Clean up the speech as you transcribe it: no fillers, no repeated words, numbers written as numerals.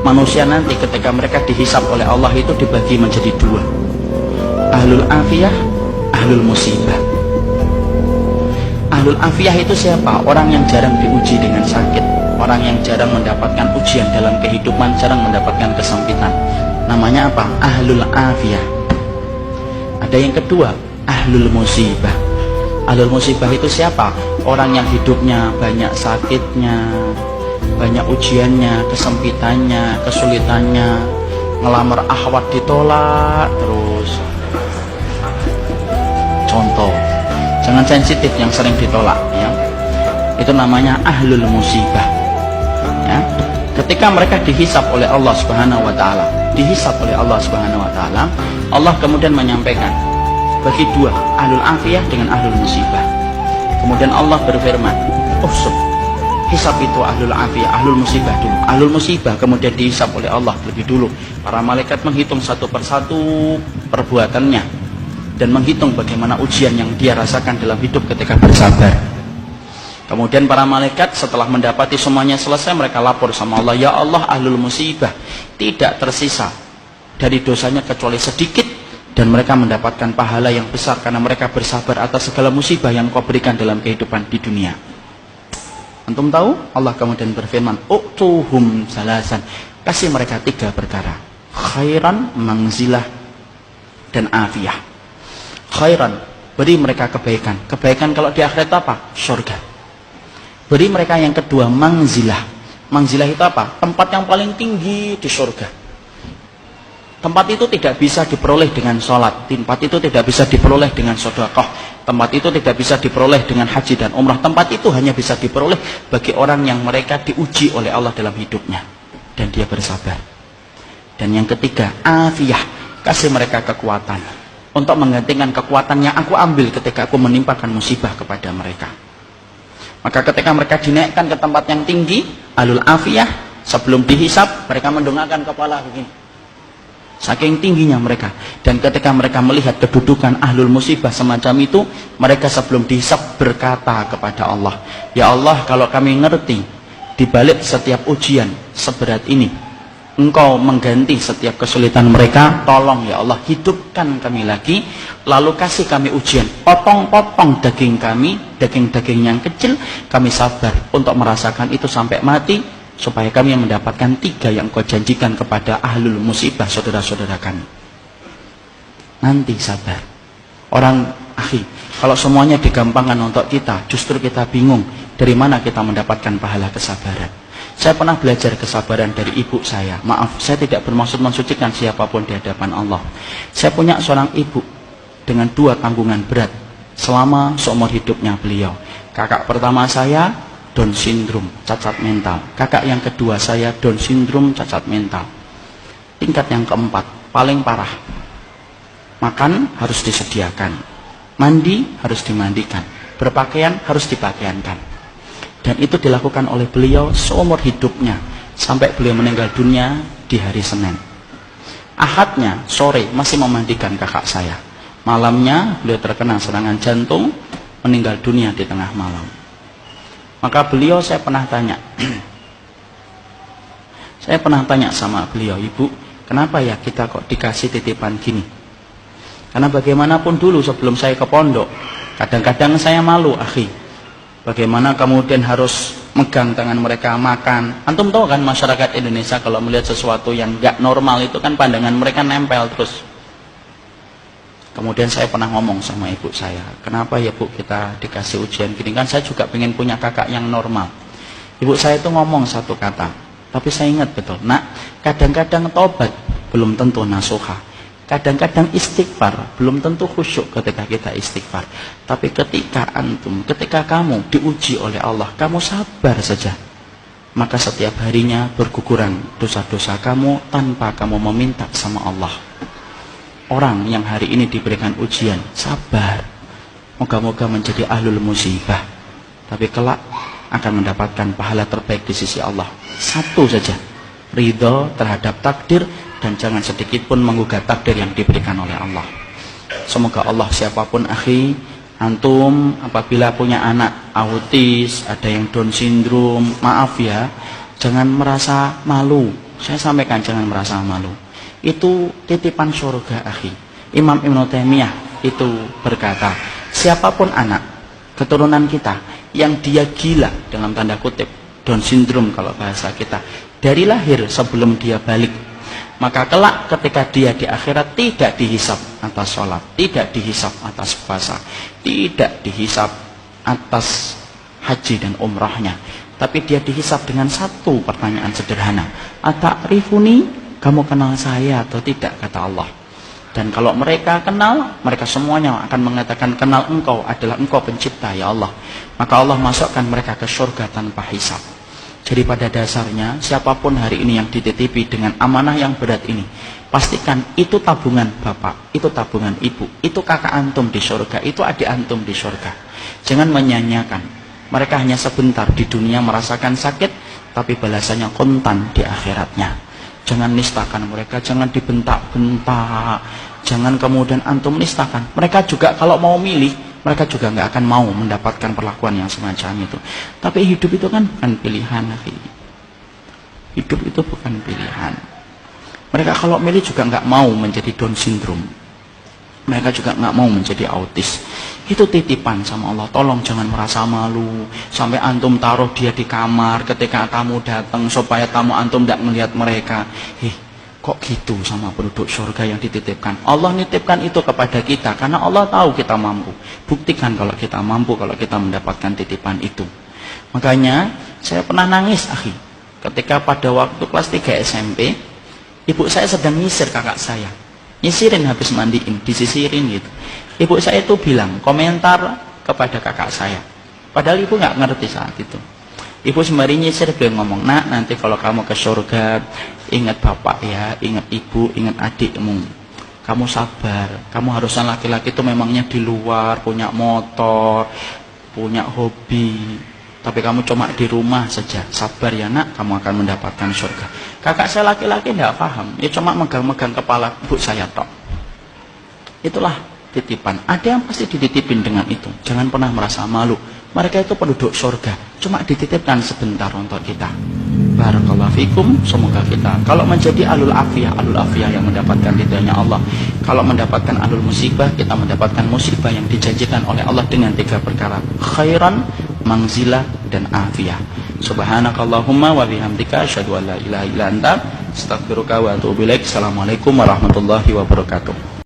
manusia nanti ketika mereka dihisab oleh Allah itu dibagi menjadi dua, ahlul afiyah, ahlul musibah. Ahlul afiyah itu siapa? Orang yang jarang diuji dengan sakit, orang yang jarang mendapatkan ujian dalam kehidupan, jarang mendapatkan kesempitan. Namanya apa? Ahlul afiyah. Ada yang kedua, ahlul musibah. Ahlul musibah itu siapa? Orang yang hidupnya banyak sakitnya, banyak ujiannya, kesempitannya, kesulitannya, ngelamar akhwat ditolak terus. Contoh, jangan sensitif yang sering ditolak, ya. Itu namanya ahlul musibah, ya. Ketika mereka dihisab oleh Allah Subhanahu wa taala, Allah kemudian menyampaikan bagi dua, ahlul afiyah dengan ahlul musibah. Kemudian Allah berfirman, hisab itu ahlul afiyah, ahlul musibah dulu. Ahlul musibah kemudian dihisab oleh Allah lebih dulu. Para malaikat menghitung satu persatu perbuatannya dan menghitung bagaimana ujian yang dia rasakan dalam hidup ketika bersabar. Kemudian para malaikat setelah mendapati semuanya selesai, mereka lapor sama Allah, ya Allah, ahlul musibah tidak tersisa dari dosanya kecuali sedikit, dan mereka mendapatkan pahala yang besar karena mereka bersabar atas segala musibah yang kau berikan dalam kehidupan di dunia. Antum tahu? Allah kemudian berfirman, u'tuhum salasan, kasih mereka 3 perkara, khairan, manzilah, dan afiyah. Khairan, beri mereka kebaikan. Kebaikan kalau di akhirat apa? Surga. Beri mereka yang kedua, manzilah. Manzilah itu apa? Tempat yang paling tinggi di surga. Tempat itu tidak bisa diperoleh dengan sholat, tempat itu tidak bisa diperoleh dengan sedekah, tempat itu tidak bisa diperoleh dengan haji dan umrah. Tempat itu hanya bisa diperoleh bagi orang yang mereka diuji oleh Allah dalam hidupnya dan dia bersabar. Dan yang ketiga, afiyah, kasih mereka kekuatan untuk menggantikan kekuatan yang aku ambil ketika aku menimpakan musibah kepada mereka. Maka ketika mereka dinaikkan ke tempat yang tinggi, ahlul afiyah, sebelum dihisab mereka mendongakkan kepala begini, saking tingginya mereka. Dan ketika mereka melihat kedudukan ahlul musibah semacam itu, mereka sebelum dihisab berkata kepada Allah, ya Allah, kalau kami ngerti di balik setiap ujian seberat ini Engkau mengganti setiap kesulitan mereka, tolong ya Allah, hidupkan kami lagi, lalu kasih kami ujian, potong-potong daging kami, daging-daging yang kecil, kami sabar untuk merasakan itu sampai mati, supaya kami mendapatkan 3 yang Kau janjikan kepada ahlul musibah, saudara-saudara kami. Nanti sabar. Orang, akhi, kalau semuanya digampangkan untuk kita, justru kita bingung dari mana kita mendapatkan pahala kesabaran. Saya pernah belajar kesabaran dari ibu saya. Maaf, saya tidak bermaksud mensucikan siapapun di hadapan Allah. Saya punya seorang ibu dengan 2 tanggungan berat selama seumur hidupnya beliau. Kakak pertama saya Down syndrome, cacat mental. Kakak yang kedua saya Down syndrome, cacat mental. Tingkat yang keempat, paling parah. Makan harus disediakan, mandi harus dimandikan, berpakaian harus dipakaiankan. Dan itu dilakukan oleh beliau seumur hidupnya sampai beliau meninggal dunia di hari Senin. Ahadnya sore masih memandikan kakak saya. Malamnya beliau terkena serangan jantung, meninggal dunia di tengah malam. Maka beliau, saya pernah tanya sama beliau, ibu, kenapa ya kita kok dikasih titipan gini? Karena bagaimanapun dulu sebelum saya ke pondok, kadang-kadang saya malu, akhi, bagaimana kemudian harus megang tangan mereka makan. Antum tahu kan, masyarakat Indonesia kalau melihat sesuatu yang gak normal itu kan pandangan mereka nempel terus. Kemudian saya pernah ngomong sama ibu saya, kenapa ya bu kita dikasih ujian gini, kan saya juga pengen punya kakak yang normal. Ibu saya itu ngomong satu kata, tapi saya ingat betul, nak, kadang-kadang tobat belum tentu nasuha, kadang-kadang istighfar belum tentu khusyuk ketika kita istighfar. Tapi ketika kamu diuji oleh Allah, kamu sabar saja, maka setiap harinya berguguran dosa-dosa kamu tanpa kamu meminta sama Allah. Orang yang hari ini diberikan ujian, sabar, moga-moga menjadi ahlul musibah, tapi kelak akan mendapatkan pahala terbaik di sisi Allah. Satu saja, ridho terhadap takdir, dan jangan sedikit pun menggugat takdir yang diberikan oleh Allah. Semoga Allah, siapapun akhi, antum apabila punya anak autis, ada yang Down syndrome, maaf ya, jangan merasa malu Saya sampaikan jangan merasa malu. Itu titipan surga, akhi. Imam Ibnu Taimiyah itu berkata, siapapun anak keturunan kita yang dia gila dalam tanda kutip, Down syndrome kalau bahasa kita, dari lahir sebelum dia balik, maka kelak ketika dia di akhirat tidak dihisap atas sholat, tidak dihisap atas puasa, tidak dihisap atas haji dan umrahnya, tapi dia dihisap dengan satu pertanyaan sederhana, ata'rifuni, kamu kenal saya atau tidak, kata Allah. Dan kalau mereka kenal, mereka semuanya akan mengatakan, kenal engkau adalah engkau pencipta ya Allah. Maka Allah masukkan mereka ke surga tanpa hisap. Jadi pada dasarnya siapapun hari ini yang dititipi dengan amanah yang berat ini, pastikan itu tabungan bapak, itu tabungan ibu, itu kakak antum di surga, itu adik antum di surga. Jangan menyanyiakan. Mereka hanya sebentar di dunia merasakan sakit, tapi balasannya kontan di akhiratnya. Jangan nistakan mereka, jangan dibentak-bentak, jangan kemudian antum nistakan. Mereka juga kalau mau milih, mereka juga nggak akan mau mendapatkan perlakuan yang semacam itu. Tapi hidup itu kan bukan pilihan, hidup itu bukan pilihan. Mereka kalau milih juga nggak mau menjadi Down syndrome, mereka juga nggak mau menjadi autis. Itu titipan sama Allah. Tolong jangan merasa malu sampai antum taruh dia di kamar ketika tamu datang supaya tamu antum tidak melihat mereka. Kok gitu sama penduduk surga yang dititipkan? Allah nitipkan itu kepada kita karena Allah tahu kita mampu. Buktikan kalau kita mampu, kalau kita mendapatkan titipan itu. Makanya saya pernah nangis, akhi, ketika pada waktu kelas 3 SMP, ibu saya sedang nyisir kakak saya. Nyisirin habis mandiin, disisirin gitu. Ibu saya itu bilang komentar kepada kakak saya, padahal ibu nggak ngerti saat itu. Ibu sembari nyisir beliau ngomong, nak, nanti kalau kamu ke surga, ingat bapak ya, ingat ibu, ingat adikmu. Kamu sabar, kamu harusnya laki-laki itu memangnya di luar, punya motor, punya hobi, tapi kamu cuma di rumah saja. Sabar ya nak, kamu akan mendapatkan surga. Kakak saya laki-laki tidak paham, ya cuma megang-megang kepala ibu saya tok. Itulah titipan. Ada yang pasti dititipin dengan itu. Jangan pernah merasa malu. Mereka itu penduduk surga, cuma dititipkan sebentar untuk kita. Barakallahu fikum. Semoga kita kalau menjadi alul afiyah yang mendapatkan ridhonya Allah. Kalau mendapatkan alul musibah, kita mendapatkan musibah yang dijanjikan oleh Allah dengan 3 perkara: khairan, manzilah, dan afiyah. Subhanakallahumma wa bihamdika asyhadu an la ilaha illa anta astaghfiruka wa atubu ilaik. Assalamualaikum warahmatullahi wabarakatuh.